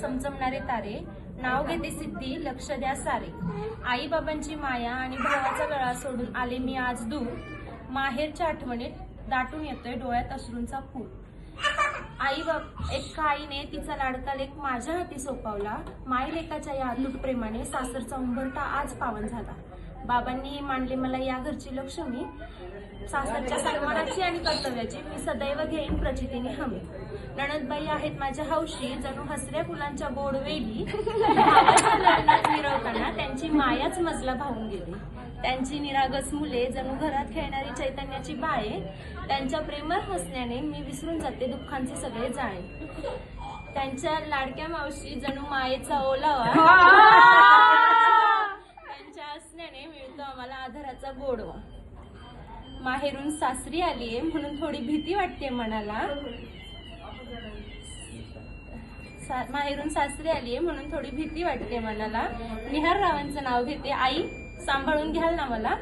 चमचमणारे तारे, नाव घेते सिद्धी लक्ष द्या सारे। आई बाबांची माया आणि भावाचा गळा सोडून आले मी आज दूर, माहेरच्या आठवणीत दाटून येतोय डोळ्यात अश्रूंचा पूर। एका आईने तिचा लाडका लेक माझ्या हाती सोपवला, माई लेकाच्या या अतूट प्रेमाने सासरचा उंबरठा आज पावन झाला। बाबांनी मानले मला या घरची लक्ष्मी, सासरच्या सन्मानाची आणि कर्तव्याची मी सदैव घेईन प्रचितीने हमी। नणदबाई आहेत माझ्या हौशी, जणू हसऱ्या फुलांच्या गोड वेली, भावाच्या लग्नात मिरवताना त्यांची मायाच मजला भावून गेली। त्यांची निरागस मुले जणू घरात खेळणारी चैतन्याची बाळे, त्यांच्या प्रेमळ हसण्याने मी विसरून जाते दुःखांचे सगळे जाळे। त्यांच्या लाडक्या मावशी जणू मायेचा ओलावा, त्यांच्या हसण्याने मिळतो आम्हाला आधाराचा गोडवा। माहेरून सासरी आलीये म्हणून थोडी भीती वाटते मनाला, माहेरून सासरी आलीये म्हणून थोडी भीती वाटते मनाला। निहार रावांचं नाव घेते आई, सांभाळून घ्याल ना मला?